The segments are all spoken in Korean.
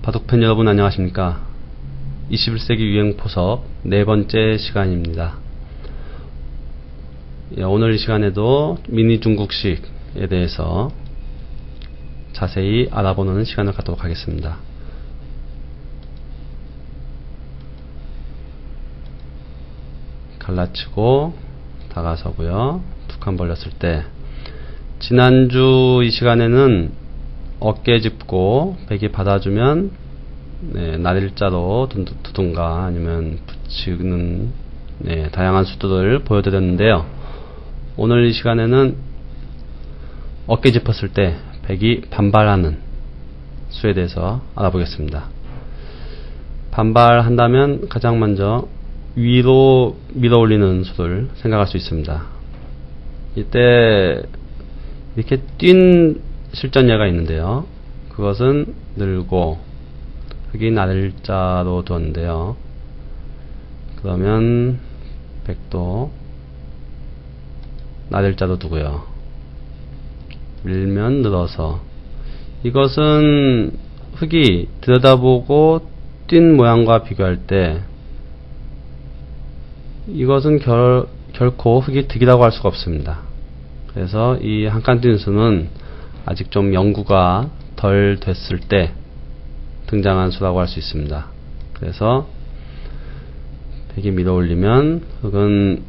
바둑팬 여러분 안녕하십니까. 21세기 유행 포석 네 번째 시간입니다. 오늘 이 시간에도 미니 중국식에 대해서 자세히 알아보는 시간을 갖도록 하겠습니다. 갈라치고 다가서고요. 두 칸 벌렸을 때, 지난주 이 시간에는 어깨 짚고 백이 받아주면 날일자로 두든가 아니면 붙이는 다양한 수들을 보여드렸는데요. 오늘 이 시간에는 어깨 짚었을 때 백이 반발하는 수에 대해서 알아보겠습니다. 반발한다면 가장 먼저 위로 밀어 올리는 수를 생각할 수 있습니다. 이때 이렇게 뛴 실전예가 있는데요. 그것은 늘고 흑이 날일자로 두었는데요. 그러면 백도 날일자로 두고요. 밀면 늘어서, 이것은 흑이 들여다보고 뛴 모양과 비교할 때 이것은 결코 흑이 득이라고 할 수가 없습니다. 그래서 이 한 칸 뛴 수는 아직 좀 연구가 덜 됐을 때 등장한 수라고 할 수 있습니다. 그래서 백이 밀어 올리면 흑은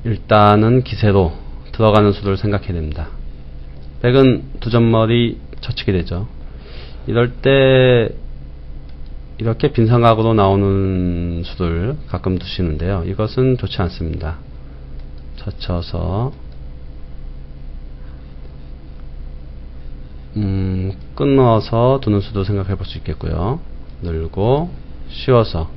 일단은 기세로 들어가는 수를 생각해야 됩니다. 백은 두 점머리 젖히게 되죠. 이럴 때 이렇게 빈삼각으로 나오는 수를 가끔 두시는데요. 이것은 좋지 않습니다. 젖혀서 끊어서 두는 수도 생각해 볼 수 있겠고요. 늘고 쉬어서,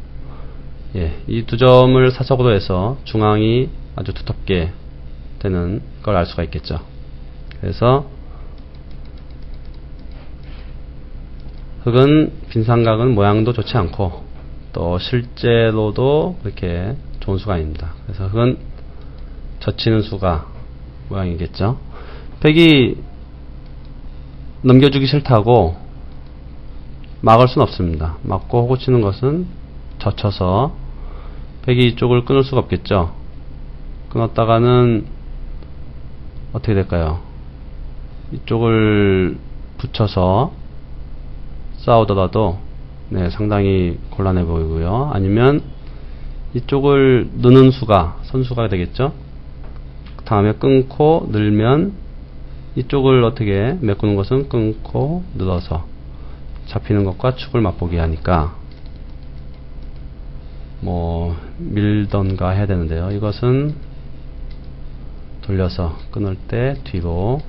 이 두 점을 사석으로 해서 중앙이 아주 두텁게 되는 걸 알 수가 있겠죠. 그래서 흑은 빈삼각은 모양도 좋지 않고 또 실제로도 그렇게 좋은 수가 아닙니다. 그래서 흑은 젖히는 수가 모양이겠죠. 백이 넘겨주기 싫다고 막을 수는 없습니다. 막고 호구 치는 것은 젖혀서 백이 이쪽을 끊을 수가 없겠죠. 끊었다가는 어떻게 될까요? 이쪽을 붙여서 싸우더라도 상당히 곤란해 보이고요. 아니면 이쪽을 느는 수가 선수가 되겠죠. 그 다음에 끊고 늘면 이쪽을 어떻게 메꾸는 것은 끊고 늘어서 잡히는 것과 축을 맛보게 하니까 밀던가 해야 되는데요. 이것은 돌려서 끊을 때 뒤로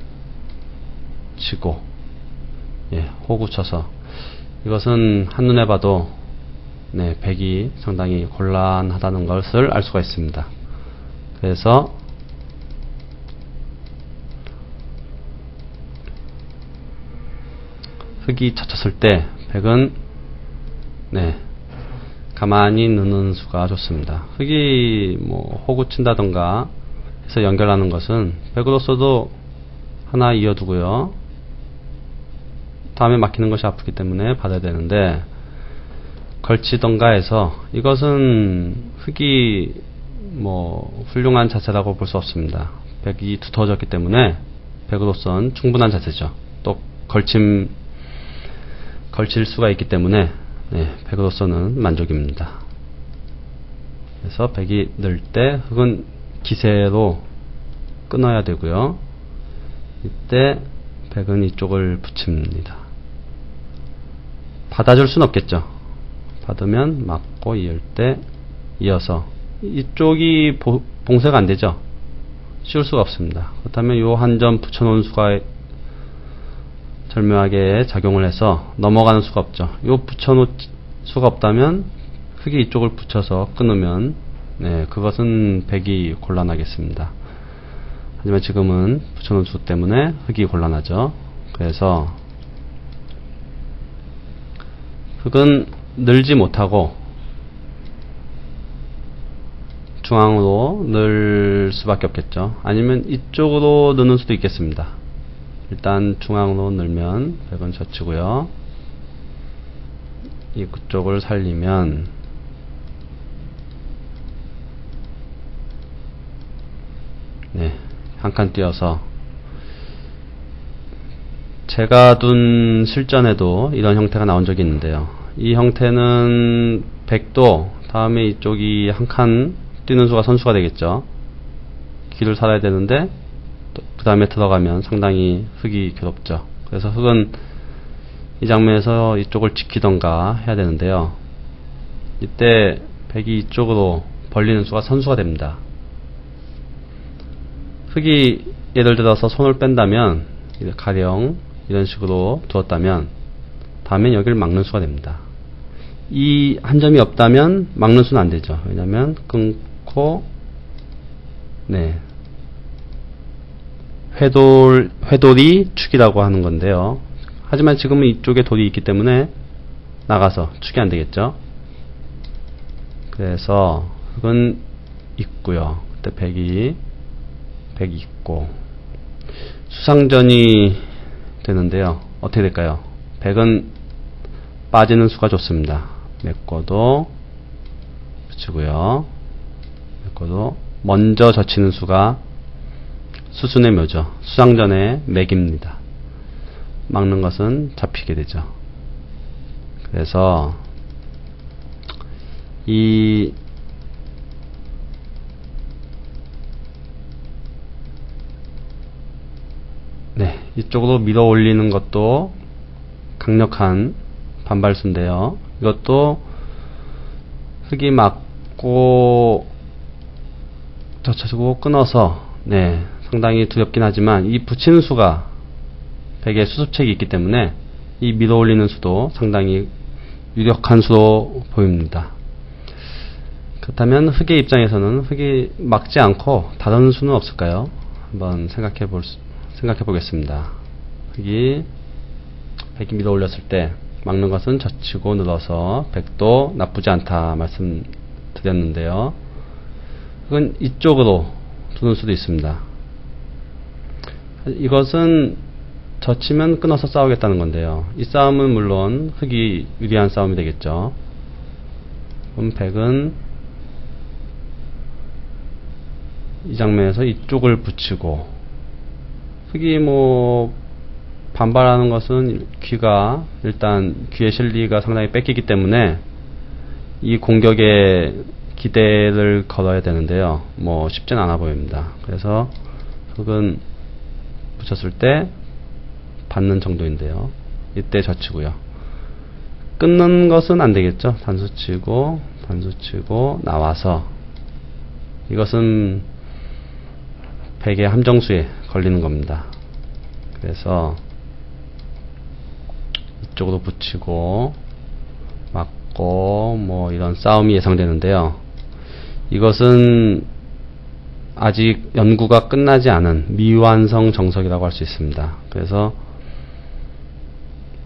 치고 호구 쳐서, 이것은 한눈에 봐도 백이 상당히 곤란하다는 것을 알 수가 있습니다. 그래서 흑이 젖혔을 때 백은 가만히 느는 수가 좋습니다. 흑이 호구 친다던가 해서 연결하는 것은 백으로서도 하나 이어두고요. 다음에 막히는 것이 아프기 때문에 받아야 되는데, 걸치던가 해서, 이것은 흑이 훌륭한 자세라고 볼 수 없습니다. 백이 두터워졌기 때문에 백으로서는 충분한 자세죠. 또 걸칠 수가 있기 때문에 백으로서는 만족입니다. 그래서 백이 늘 때 흑은 기세로 끊어야 되고요. 이때 백은 이쪽을 붙입니다. 받아줄 수는 없겠죠. 받으면 막고 이을 때 이어서, 이쪽이 봉쇄가 안 되죠. 씌울 수가 없습니다. 그렇다면 이 한 점 붙여놓은 수가 절묘하게 작용을 해서 넘어가는 수가 없죠. 요 붙여놓을 수가 없다면 흑이 이쪽을 붙여서 끊으면 그것은 백이 곤란하겠습니다. 하지만 지금은 붙여놓은 수 때문에 흑이 곤란하죠. 그래서 흑은 늘지 못하고 중앙으로 늘 수밖에 없겠죠. 아니면 이쪽으로 느는 수도 있겠습니다. 일단 중앙으로 늘면 백은 젖히고요. 이쪽을 살리면 네, 한 칸 띄어서 제가 둔 실전에도 이런 형태가 나온 적이 있는데요. 이 형태는 100도 다음에 이쪽이 한 칸 뛰는 수가 선수가 되겠죠. 길을 살아야 되는데 그 다음에 들어가면 상당히 흙이 괴롭죠. 그래서 흙은 이 장면에서 이쪽을 지키던가 해야 되는데요. 이때 100이 이쪽으로 벌리는 수가 선수가 됩니다. 흙이 예를 들어서 손을 뺀다면 가령 이런 식으로 두었다면 다음엔 여기를 막는 수가 됩니다. 이 한 점이 없다면 막는 수는 안 되죠. 왜냐하면 끊고 네, 회돌이 축이라고 하는 건데요. 하지만 지금은 이쪽에 돌이 있기 때문에 나가서 축이 안 되겠죠. 그래서 흙은 있고요. 그때 100이 있고 수상전이 되는데요. 어떻게 될까요? 100은 빠지는 수가 좋습니다. 메꿔도 붙이고요. 메꿔도 먼저 젖히는 수가 수순의 묘죠. 수상전의 맥입니다. 막는 것은 잡히게 되죠. 그래서 이쪽으로 밀어 올리는 것도 강력한 반발수인데요. 이것도 흙이 맞고 젖혀주고 끊어서 상당히 두렵긴 하지만 이 붙이는 수가 100의 수습책이 있기 때문에 이 밀어 올리는 수도 상당히 유력한 수로 보입니다. 그렇다면 흙의 입장에서는 흙이 막지 않고 다른 수는 없을까요? 한번 생각해 보겠습니다. 흙이 100이 밀어 올렸을 때 막는 것은 젖히고 눌러서 100도 나쁘지 않다 말씀드렸는데요. 흙은 이쪽으로 두는 수도 있습니다. 이것은 젖히면 끊어서 싸우겠다는 건데요. 이 싸움은 물론 흙이 유리한 싸움이 되겠죠. 그럼 100은 이 장면에서 이쪽을 붙이고 흙이 반발하는 것은 일단 귀의 실리가 상당히 뺏기기 때문에 이 공격에 기대를 걸어야 되는데요. 쉽진 않아 보입니다. 그래서 흙은 붙였을 때 받는 정도인데요. 이때 젖히고요. 끊는 것은 안 되겠죠. 단수 치고 나와서 이것은 100의 함정수에 걸리는 겁니다. 그래서 이쪽으로 붙이고 맞고 이런 싸움이 예상되는데요. 이것은 아직 연구가 끝나지 않은 미완성 정석이라고 할 수 있습니다. 그래서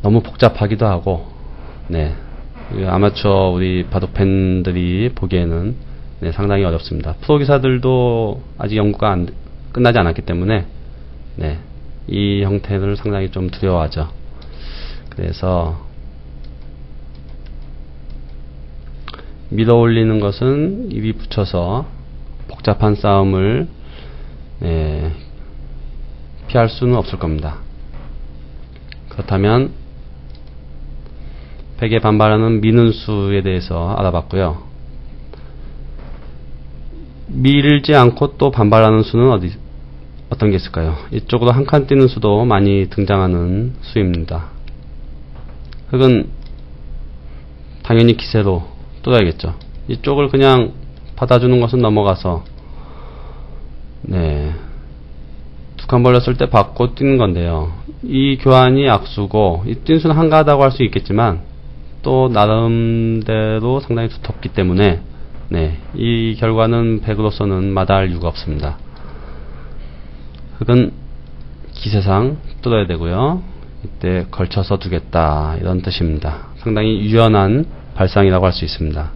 너무 복잡하기도 하고 아마추어 우리 바둑 팬들이 보기에는 상당히 어렵습니다. 프로 기사들도 아직 연구가 끝나지 않았기 때문에 이 형태를 상당히 좀 두려워하죠. 그래서 밀어 올리는 것은 입이 붙여서 복잡한 싸움을 피할 수는 없을 겁니다. 그렇다면 100에 반발하는 미는 수에 대해서 알아봤고요. 밀지 않고 또 반발하는 수는 어떤 게 있을까요? 이쪽으로 한 칸 뛰는 수도 많이 등장하는 수입니다. 흙은 당연히 기세로 뚫어야겠죠. 이쪽을 그냥 받아주는 것은 넘어가서 두 칸 벌렸을 때 받고 뛰는 건데요. 이 교환이 악수고 이 뛴 수는 한가하다고 할 수 있겠지만 또 나름대로 상당히 두텁기 때문에 이 결과는 100으로서는 마다할 이유가 없습니다. 흙은 기세상 뚫어야 되고요. 이때 걸쳐서 두겠다 이런 뜻입니다. 상당히 유연한 발상이라고 할 수 있습니다.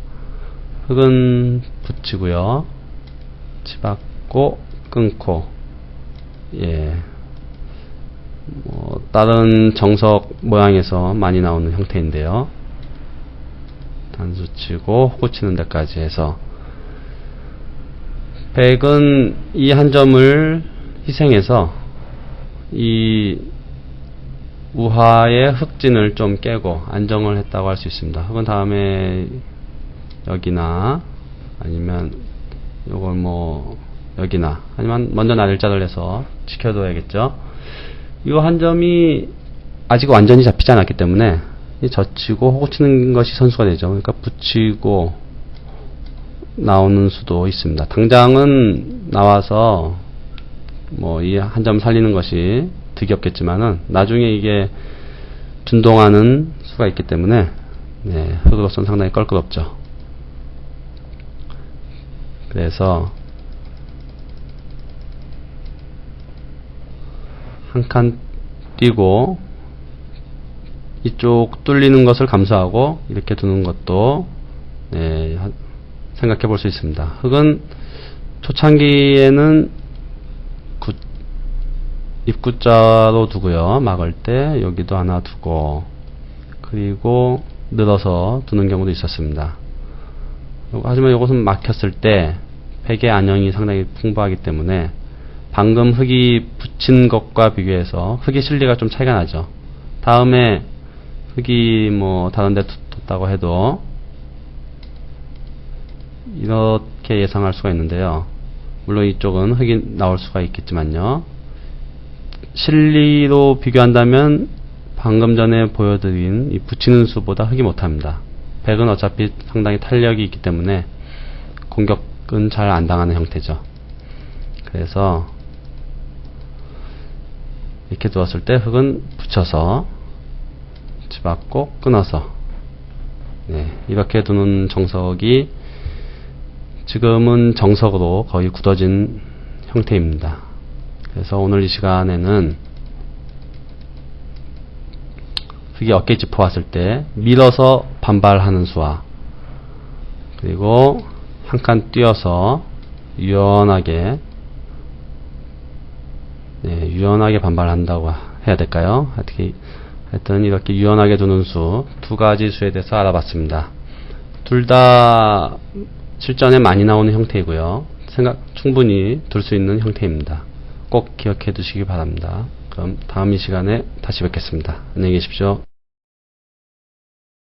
흙은 붙이고요. 치받고 끊고 다른 정석 모양에서 많이 나오는 형태인데요. 단수 치고 호구 치는 데까지 해서 100은 이 한 점을 희생해서 이 우하의 흑진을 좀 깨고 안정을 했다고 할 수 있습니다. 흑은 다음에 여기나 아니면 요걸 뭐 여기나 아니면 먼저 날짜를 내서 지켜둬야겠죠. 이 한 점이 아직 완전히 잡히지 않았기 때문에 젖히고 호구 치는 것이 선수가 되죠. 그러니까 붙이고 나오는 수도 있습니다. 당장은 나와서 뭐 이 한 점 살리는 것이 득이 없겠지만은 나중에 이게 준동하는 수가 있기 때문에 네, 흑으로서는 상당히 껄끄럽죠. 그래서 한 칸 띄고 이쪽 뚫리는 것을 감수하고 이렇게 두는 것도 네, 생각해 볼 수 있습니다. 흑은 초창기에는 입구자로 두고요. 막을 때 여기도 하나 두고 그리고 늘어서 두는 경우도 있었습니다. 하지만 이것은 막혔을 때 팩의 안형이 상당히 풍부하기 때문에 방금 흑이 붙인 것과 비교해서 흑의 실리가 좀 차이가 나죠. 다음에 흑이 뭐 다른 데 뒀다고 해도 이렇게 예상할 수가 있는데요. 물론 이쪽은 흑이 나올 수가 있겠지만요. 실리로 비교한다면 방금 전에 보여드린 이 붙이는 수보다 흑이 못합니다. 100은 어차피 상당히 탄력이 있기 때문에 공격은 잘 안 당하는 형태죠. 그래서 이렇게 두었을 때 흑은 붙여서 집어넣고 끊어서 네, 이렇게 두는 정석이 지금은 정석으로 거의 굳어진 형태입니다. 그래서 오늘 이 시간에는 흑이 어깨 짚어 왔을 때 밀어서 반발하는 수와 그리고 한 칸 띄어서 유연하게 네, 유연하게 반발한다고 해야 될까요? 하여튼 이렇게 유연하게 두는 수 두 가지 수에 대해서 알아봤습니다. 둘 다 실전에 많이 나오는 형태이고요. 충분히 둘 수 있는 형태입니다. 꼭 기억해 두시기 바랍니다. 그럼 다음 이 시간에 다시 뵙겠습니다. 안녕히 계십시오.